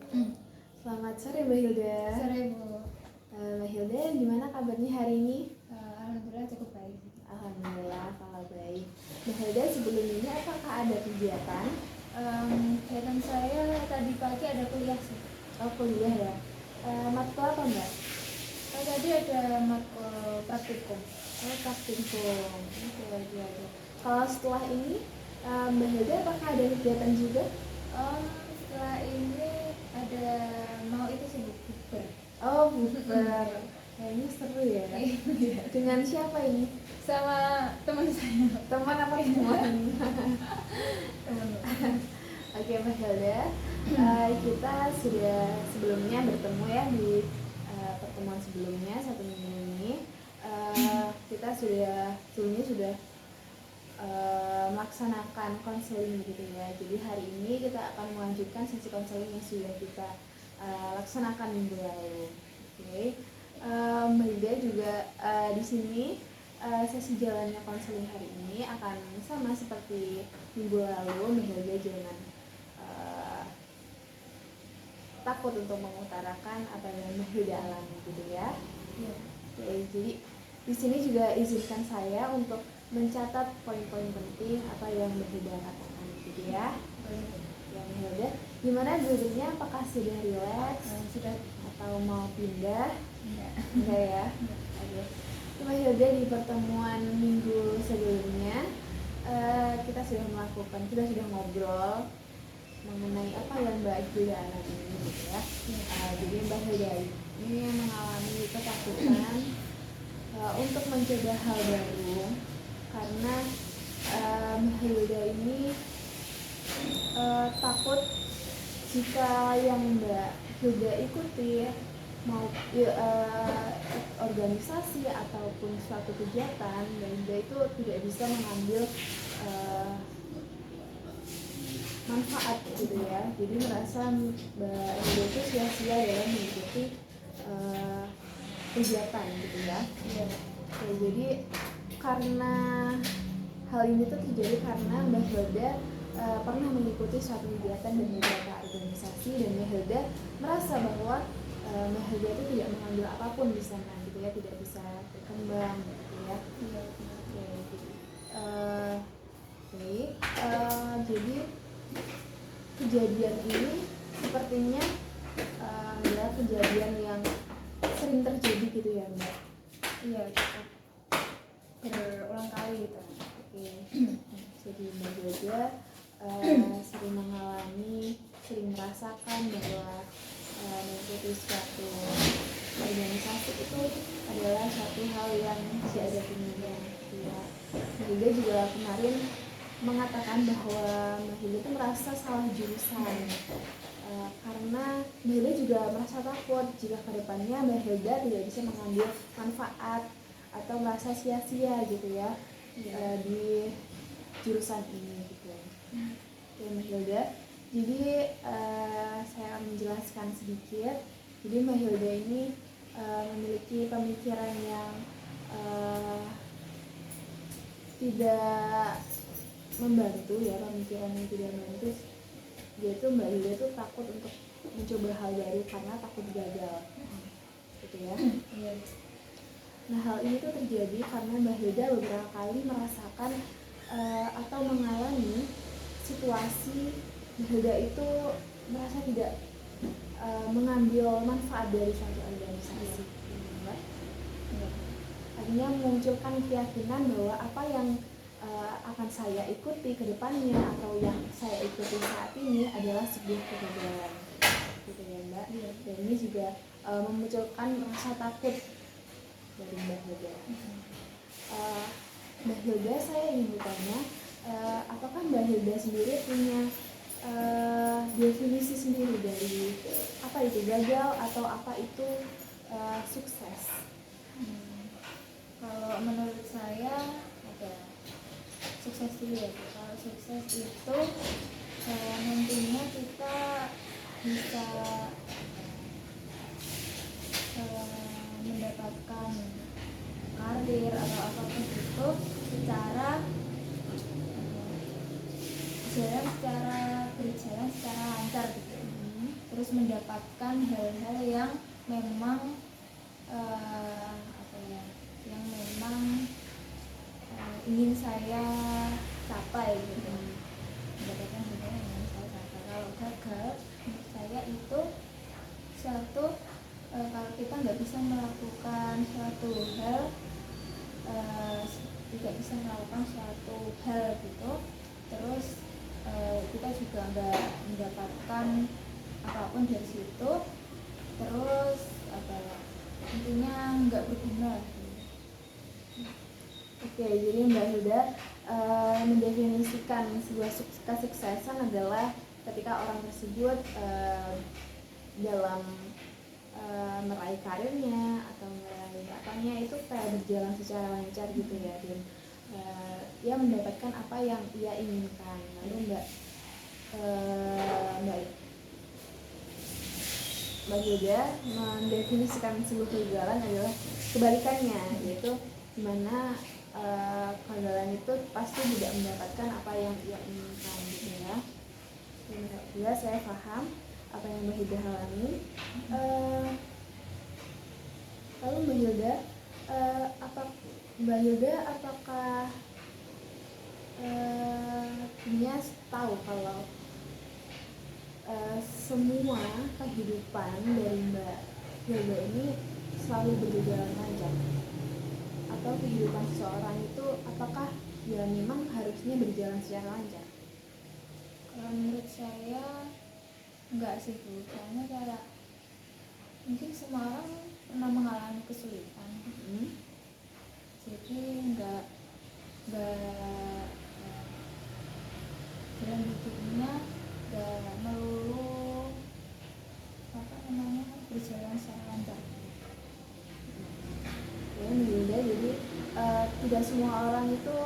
Selamat sore Mbak Hilda. Sore Bu. Mbak Hilda, gimana kabarnya hari ini? Alhamdulillah cukup baik. Alhamdulillah kalau baik. Mbak Hilda, sebelum ini apakah ada kegiatan? Kegiatan saya tadi pagi ada kuliah sih. Oh, kuliah ya. Matkul apa Mbak? Tadi ada matkul praktikum. Oh, praktikum. Oke. Kalau setelah ini, Mbak Hilda apakah ada kegiatan juga? Setelah ini ada mau itu sih bukber. Oh, bukber. Kayaknya seru ya. Dengan siapa ini? Sama teman saya. Teman apa teman? Teman. Oke Mbak Hilda, kita sudah sebelumnya bertemu ya di pertemuan sebelumnya 1 minggu ini. Kita sebelumnya sudah melaksanakan konseling gitu ya. Jadi hari ini kita akan melanjutkan sesi konseling yang sudah kita laksanakan minggu lalu. Oke. Mbak Hilda juga di sini sesi jalannya konseling hari ini akan sama seperti minggu lalu. Mbak Hilda jangan takut untuk mengutarakan apa yang Mbak Hilda alami gitu ya. Iya. Oke, jadi di sini juga izinkan saya untuk mencatat poin-poin penting apa yang Mbak Hilda katakan gitu ya. Ya Mbak Hilda, gimana duduknya? Apakah sudah rileks? Sudah. Atau mau pindah? Enggak ya? Oke. Mbak Hilda, di pertemuan minggu sebelumnya kita sudah ngobrol mengenai apa yang Mbak Hilda alami gitu ya. Jadi Mbak Hilda ini mengalami ketakutan untuk mencoba hal baru karena Mbak Hilda ini takut jika yang Mbak Hilda ikuti mau organisasi ataupun suatu kegiatan, Mbak Hilda itu tidak bisa mengambil manfaat gitu ya. Jadi merasa Mbak Hilda itu sia-sia dalam mengikuti kegiatan gitu ya. Oke, jadi karena hal ini tuh terjadi karena Mbak Hilda pernah mengikuti suatu kegiatan dan beberapa organisasi, dan Mbak Hilda merasa bahwa Mbak Hilda itu tidak mengambil apapun di sana gitu ya, tidak bisa berkembang gitu ya. Jadi kejadian ini sepertinya adalah kejadian yang sering terjadi gitu ya Mbak. Iya, cukup berulang kali gitu. Oke. Jadi Mbak Hilda sering merasakan bahwa mengikuti suatu organisasi itu adalah suatu hal yang tidak ada pilihan gitu ya. Mbak Hilda juga kemarin mengatakan bahwa Mbak Hilda itu merasa salah jurusan karena Mbak Hilda juga merasa takut jika kedepannya Mbak Hilda tidak bisa mengambil manfaat atau merasa sia-sia gitu ya di jurusan ini gitu. Oke Mbak Hilda, jadi saya akan menjelaskan sedikit. Jadi Mbak Hilda ini memiliki pemikiran yang tidak membantu ya, pemikiran yang tidak membantu. Yaitu Mbak Hilda itu takut untuk mencoba hal baru karena takut gagal gitu ya. Nah hal ini tuh terjadi karena Mbak Hilda beberapa kali merasakan atau mengalami situasi Mbak Hilda itu merasa tidak mengambil manfaat dari suatu organisasi. Artinya memunculkan keyakinan bahwa apa yang akan saya ikuti ke depannya atau yang saya ikuti saat ini adalah sebuah kegagalan gitu ya Mbak. Dan ini juga memunculkan rasa takut dari Mbak Hilda. Mbak Hilda, saya ingin bertanya, apakah Mbak Hilda sendiri punya definisi sendiri dari apa itu gagal atau apa itu sukses? Kalau menurut saya ada sukses dulu ya. Kalau sukses itu nantinya kita bisa mendapatkan karir atau apapun itu secara berjalan secara lancar gitu. terus mendapatkan hal-hal yang memang yang memang ingin saya capai gitu. Mendapatkan hal yang ingin saya capai. Kalau gagal menurut saya itu suatu kalau kita nggak bisa melakukan suatu hal, tidak bisa melakukan suatu hal gitu, terus kita juga nggak mendapatkan apapun dari situ, terus intinya nggak berguna. Oke, jadi Mbak Hilda mendefinisikan sebuah kesuksesan adalah ketika orang tersebut dalam meraih karirnya atau meraih apanya itu kayak berjalan secara lancar gitu ya, dan ia mendapatkan apa yang ia inginkan. Lalu Mbak Hilda mendefinisikan sebuah kegagalan adalah kebalikannya, yaitu dimana kegagalan itu pasti tidak mendapatkan apa yang ia inginkan gitu ya. Ya, saya paham apa yang Mbak Hilda alami. Lalu Mbak Hilda, apakah punya tahu kalau semua kehidupan dari Mbak Hilda ini selalu berjalan lancar? Atau kehidupan seseorang itu apakah ya memang harusnya berjalan secara lancar? Kalau menurut saya enggak sih Bu, karena kayak mungkin semua orang pernah mengalami kesulitan, jadi enggak dalam hidupnya enggak melulu berjalan secara lancar. Ya, Yuda, jadi tidak semua orang itu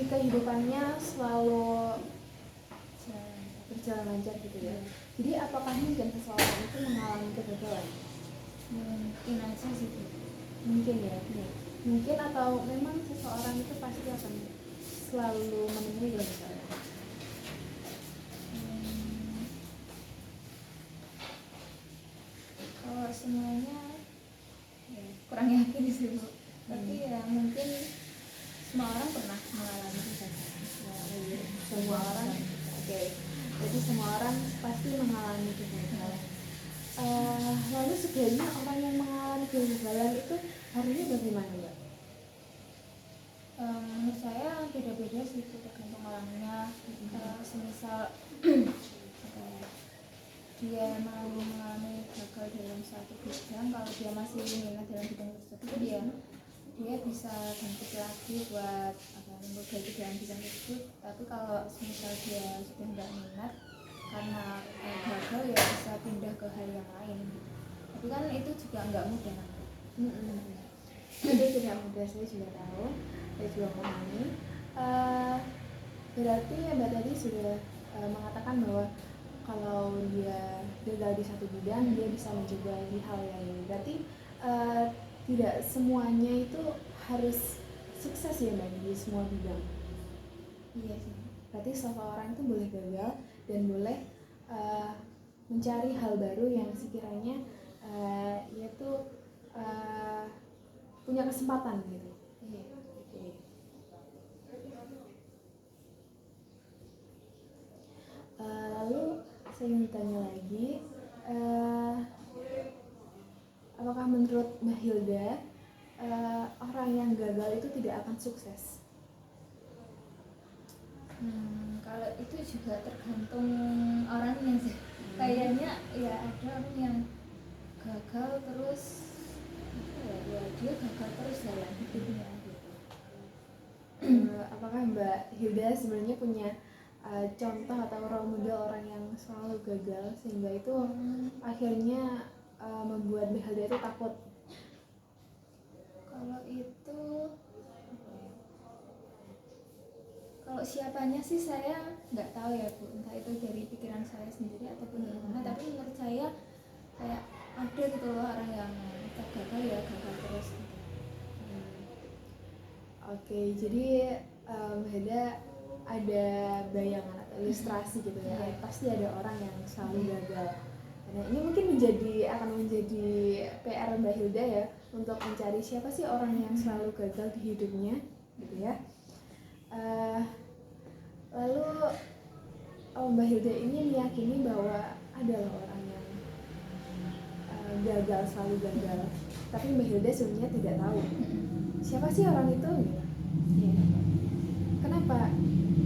kehidupannya selalu berjalan lancar gitu ya. Jadi apakah mungkin seseorang itu mengalami kegagalan? Mungkin aja sih Bu. Mungkin ya. Mungkin, atau memang seseorang itu pasti akan selalu menemui kegagalan? Kalau semuanya ya, kurang yakin sih Bu. Tapi ya mungkin semua orang pernah mengalami kegagalan. Semua orang. Oke. Jadi semua orang pasti mengalami kegagalan. Lalu sebenarnya orang yang mengalami kegagalan itu harusnya bagaimana, Mbak? Menurut saya beda-beda sih itu, tergantung orangnya. Semisal dia mau mengalami gagal dalam satu bidang, kalau dia masih minat dalam bidang tersebut, dia bisa bangkit lagi buat memperbaiki dalam bidang tersebut. Tapi kalau semisal dia sudah nggak minat karena gagal, ya bisa pindah ke hal yang lain. Tapi kan itu juga nggak mudah. Itu tidak mudah, saya juga tahu, saya juga memahami. Berarti ya Mbak tadi sudah mengatakan bahwa kalau dia gagal di satu bidang, dia bisa mencoba di hal yang lain. Berarti tidak semuanya itu harus sukses ya Mbak di semua bidang. Iya sih. Berarti seseorang itu boleh gagal dan boleh mencari hal baru yang sekiranya yaitu punya kesempatan gitu. Iya. Oke. Lalu saya ingin tanya lagi, apakah menurut Mbak Hilda orang yang gagal itu tidak akan sukses? Kalau itu juga tergantung orangnya sih. Kayaknya ya ada orang yang gagal terus ya dia gagal terus dalam hidupnya gitu. Apakah Mbak Hilda sebenarnya punya contoh atau role model orang yang selalu gagal sehingga itu akhirnya membuat Mbak Hilda itu takut? Kalau itu, kalau siapanya sih saya nggak tahu ya Bu, entah itu dari pikiran saya sendiri ataupun gimana. Tapi menurut saya kayak ada gitu loh orang yang gagal ya gagal terus gitu. Oke, jadi Mbak Hilda ada bayangan atau ilustrasi gitu ya, pasti ada orang yang selalu gagal Nah ini mungkin akan menjadi PR Mbak Hilda ya, untuk mencari siapa sih orang yang selalu gagal di hidupnya gitu ya. Lalu Mbak Hilda ini meyakini bahwa adalah orang yang gagal, selalu gagal, tapi Mbak Hilda sebenarnya tidak tahu siapa sih orang itu gitu. Ya. Kenapa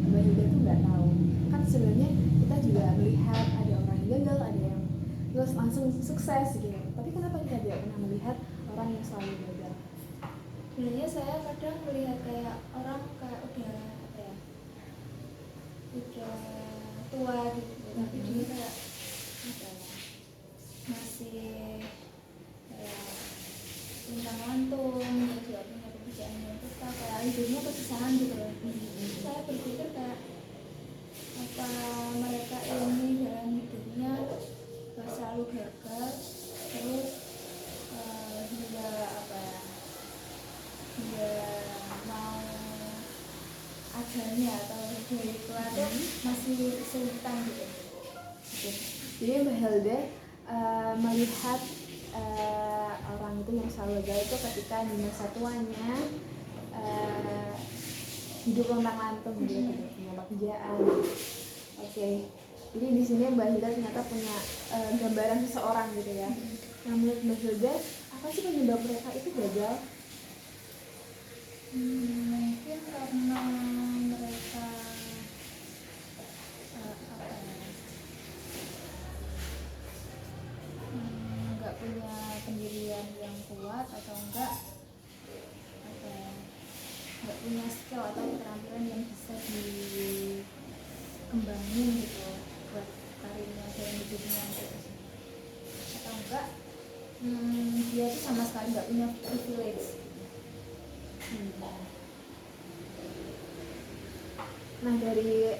Mbak Hilda tuh nggak tahu? Kan sebenarnya kita juga melihat ada orang yang gagal, ada yang terus langsung sukses gitu. Tapi kenapa kita tidak pernah melihat orang yang selalu gagal? Sebenarnya saya kadang melihat kayak orang kayak udah apa ya, udah tua gitu, tapi dia kayak apa ya, masih kayak tentang lantung, dia juga punya pekerjaan yang tetap, kayak hidupnya kesusahan gitu loh. Saya berpikir kayak apa mereka ini dalam hidupnya selalu gagal, terus hingga apa ya, hingga mau ajalnya atau dari tua tuh masih kesulitan gitu. Oke. Jadi Mbak Hilda melihat orang itu yang selalu gagal itu ketika di masa tuanya hidup lontang-lantung gitu, tidak punya pekerjaan. Oke. Jadi di sini Mbak Hilda ternyata punya gambaran seseorang gitu ya. Nah menurut Mbak Hilda, apa sih penyebab mereka itu gagal? Mungkin karena mereka apa ya, nggak punya pendirian yang kuat, atau enggak apa ya, nggak punya skill atau keterampilan yang bisa dikembangin gitu buat karirnya dalam hidupnya gitu. Atau enggak dia tuh sama sekali nggak punya privilege. Nah dari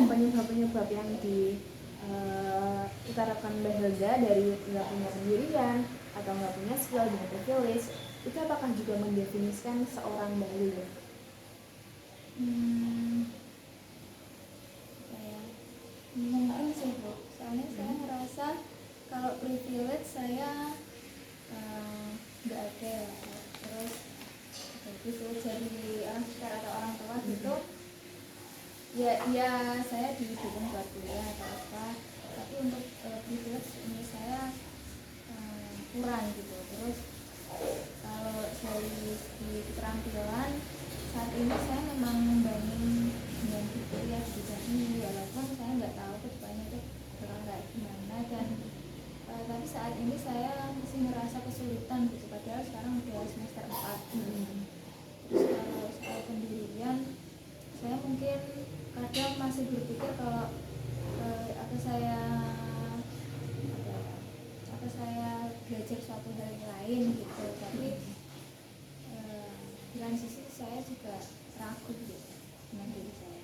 penyebab-penyebab yang diutarakan Mbak Hilda, dari nggak punya pendirian atau nggak punya skill dengan privilege, itu apakah juga mendefinisikan seorang Mbak Hilda? Mungkin sih Bu, soalnya saya ngerasa kalau privilege saya nggak ada, terus privilege dari orang sekitar atau orang tua gitu. Ya saya didukung buat kuliah atau apa, tapi untuk privilege ini saya kurang gitu. Terus kalau dari segi keterampilan, saat ini saya memang membangun dengan kuliah di bidang ini, walaupun saya nggak tahu kedepannya itu bakal kayak gimana, dan tapi saat ini saya masih merasa kesulitan gitu, padahal sekarang udah semester 4. Terus kalau soal pendirian, saya mungkin kadang masih berpikir kalau apa saya belajar suatu hal yang lain gitu, tapi di lain sisi saya juga ragu gitu dengan diri saya.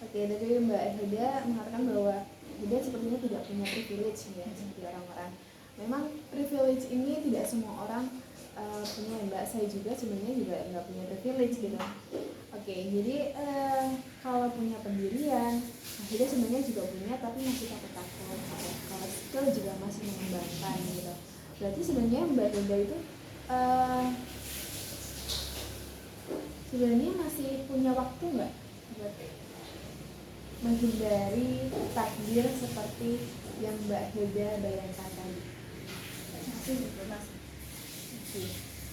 Oke, tadi Mbak Hilda mengatakan bahwa Hilda sepertinya tidak punya privilege ya, seperti orang-orang. Memang privilege ini tidak semua orang punya, Mbak. Saya juga sebenarnya juga nggak punya privilege gitu. Oke, jadi kalau punya pendirian, Hilda sebenarnya juga punya, tapi masih takut-takut. Kalau skill juga masih mengembangkan gitu. Berarti sebenarnya Mbak Hilda itu sebenarnya masih punya waktu nggak buat menghindari takdir seperti yang Mbak Hilda bayangkan tadi? Masih gitu Mas.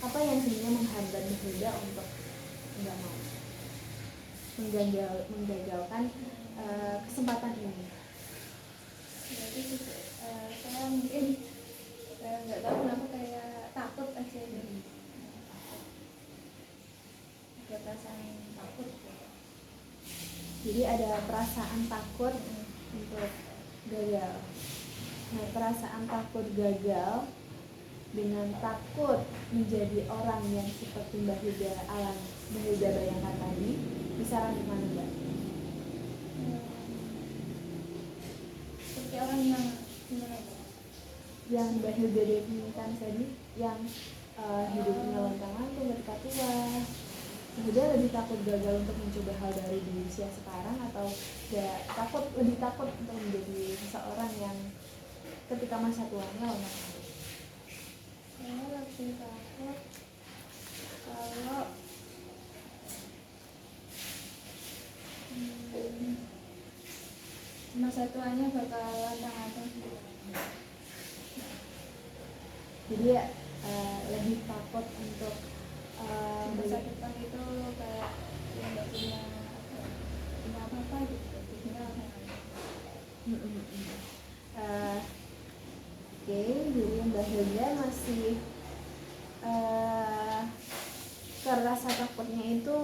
Apa yang sebenarnya menghambat Mbak Hilda untuk nggak mau menggagalkan kesempatan ini? Berarti saya mungkin nggak tahu kenapa kayak takut aja gitu. Ada perasaan takut gitu. Jadi ada perasaan takut untuk gagal. Nah, perasaan takut gagal dengan takut menjadi orang yang seperti Mbak Hilda bayangkan tadi, bisa di mana Mbak? Seperti orang yang gimana ya? Yang Mbak Hilda definisikan tadi, yang hidupnya lontang-lantung ketika tua. Dia lebih takut gagal untuk mencoba hal baru di usia sekarang, atau lebih takut untuk menjadi seseorang yang ketika masa tuanya lemah lembut? Saya lebih takut kalau masa tuanya bakalan tanggung. Jadi ya, lebih takut untuk Masa depan itu kayak ya nggak punya apa-apa gitu, tinggal Oke, jadi Mbak Hilda masih rasa takutnya itu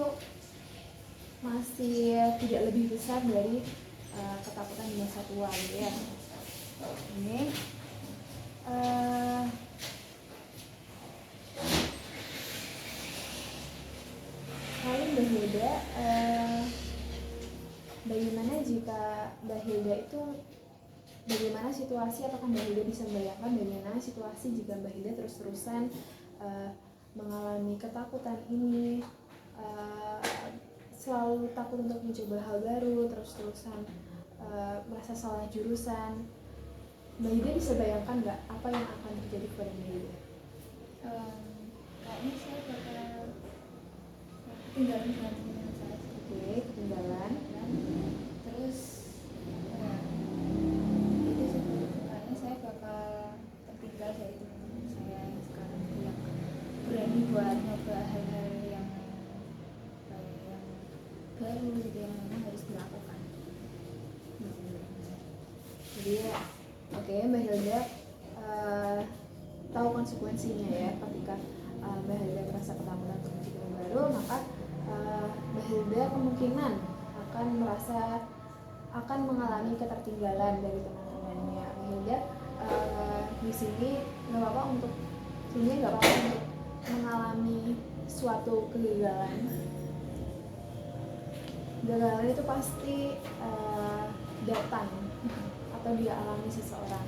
masih tidak lebih besar dari ketakutan di masa tua gitu ya. Ini lalu Mbak Hilda, bagaimana jika Mbak Hilda itu, bagaimana situasi, apakah Mbak Hilda bisa membayangkan bagaimana situasi jika Mbak Hilda terus-terusan mengalami ketakutan ini, selalu takut untuk mencoba hal baru, terus-terusan merasa salah jurusan? Mbak Hilda bisa bayangkan nggak apa yang akan terjadi kepada Mbak Hilda? kayaknya saya bakal ketinggalan dengan teman saya. Oke, ketinggalan. Terus itu sih, kayaknya saya bakal tertinggal dari teman saya yang sekarang yang berani buat nyoba hal-hal yang baru gitu, yang memang harus dilakukan. Jadi oke, Mbak Hilda tahu konsekuensinya ya, ketika Mbak Hilda merasa ketakutan untuk mencoba yang baru, maka Mbak Hilda kemungkinan akan mengalami ketertinggalan dari teman-temannya. Mbak Hilda di sini nggak apa-apa untuk mengalami suatu kegagalan. Kegagalan itu pasti datang atau dialami seseorang.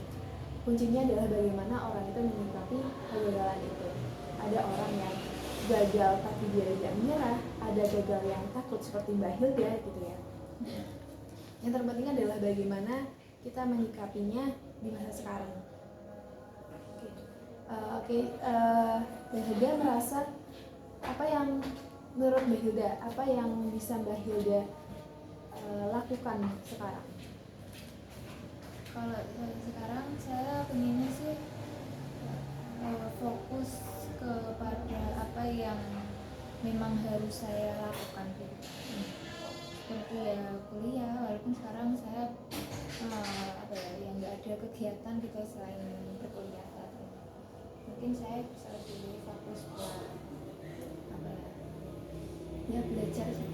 Kuncinya adalah bagaimana orang itu menyikapi kegagalan itu. Ada orang yang gagal tapi dia tidak menyerah, ada gagal yang takut seperti Mbak Hilda gitu ya. Yang terpenting adalah bagaimana kita menyikapinya di masa sekarang. Oke, Mbak Hilda merasa apa yang menurut Mbak Hilda, apa yang bisa Mbak Hilda lakukan sekarang? Kalau sekarang saya pengennya sih fokus kepada apa yang memang harus saya lakukan gitu. Seperti ya kuliah, walaupun sekarang saya yang nggak ada kegiatan gitu selain berkuliah saat ini. Mungkin saya bisa lebih fokus buat belajar sih.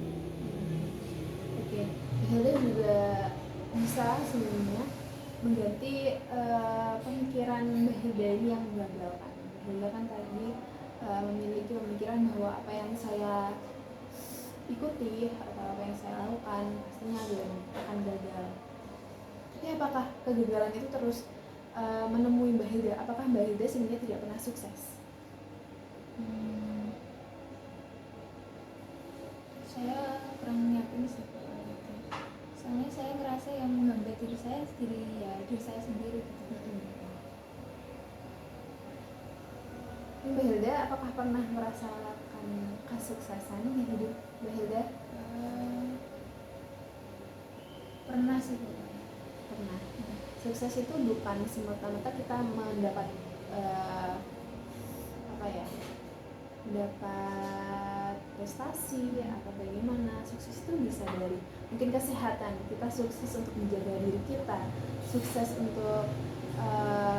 Oke, Hilda juga bisa sebenarnya mengganti pemikiran Mbak Hilda ini yang menggagalkan. Mbak Hilda kan tadi memiliki pemikiran bahwa apa yang saya ikuti atau apa yang saya lakukan pastinya akan gagal. Tapi apakah kegagalan itu terus menemui Mbak Hilda? Apakah Mbak Hilda sebenarnya tidak pernah sukses? Saya kurang yakin sih. Soalnya saya ngerasa yang menghambat diri saya sendiri gitu. Mbak Hilda, apakah pernah merasakan kesuksesan di hidup Mbak Hilda? Pernah sih. Pernah. Sukses itu bukan semata-mata kita mendapat mendapat prestasi atau bagaimana. Sukses itu bisa dari mungkin kesehatan, kita sukses untuk menjaga diri kita, sukses untuk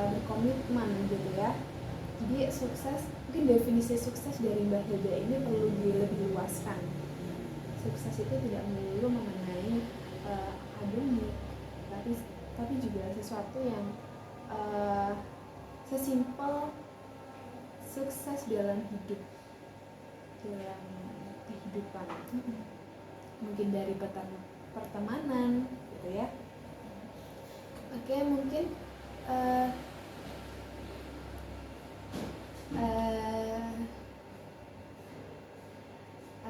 berkomitmen gitu ya. Jadi sukses, mungkin definisi sukses dari Mbak Hilda ini perlu lebih luaskan. Sukses itu tidak melulu mengenai akademik, tapi juga sesuatu yang sesimpel sukses dalam hidup, dalam kehidupan. Mungkin dari pertemanan gitu ya. Oke, mungkin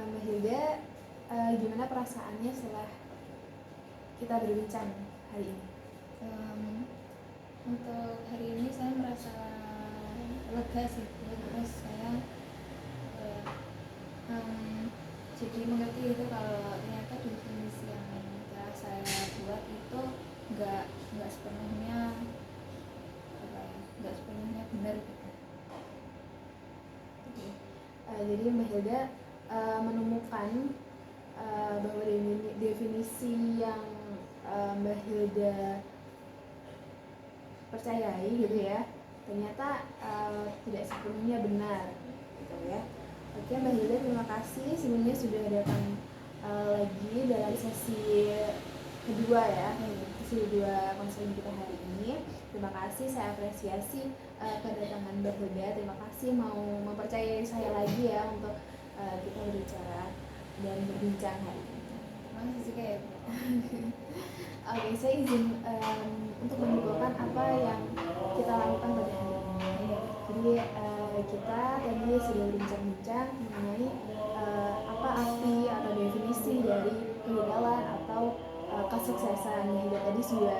Mbak Hilda perasaannya setelah kita berbincang hari ini? Untuk hari ini saya merasa lega sih, terus saya jadi mengerti itu kalau ternyata definisi yang telah saya buat itu nggak sepenuhnya nggak sepenuhnya benar gitu. Jadi Mbak Hilda menemukan bahwa definisi yang Mbak Hilda percayai gitu ya, ternyata tidak sepenuhnya benar gitu ya. Oke Mbak Hilda, terima kasih sebelumnya sudah datang lagi dalam sesi kedua ya, sesi kedua konseling kita hari ini. Terima kasih, saya apresiasi kedatangan Mbak Hilda. Terima kasih mau mempercayai saya lagi ya untuk kita berbicara dan berbincang hari ini. Terima kasih juga ya Bu. Oke, saya izin untuk menyimpulkan apa yang kita lakukan pada hari ini. Jadi kita tadi sudah berbincang-bincang mengenai apa arti atau definisi dari kegagalan atau kesuksesan. Hingga tadi sudah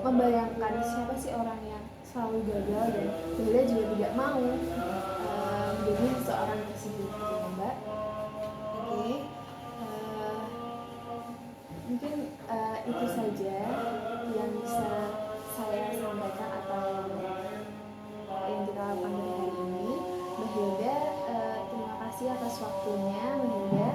membayangkan siapa sih orang yang selalu gagal dan Hilda juga tidak mau menjadi seorang tersebut, ya Mbak. Oke. Mungkin itu saja yang bisa saya sampaikan atau yang kita lakukan pada hari ini. Mbak Hilda, terima kasih atas waktunya Mbak Hilda.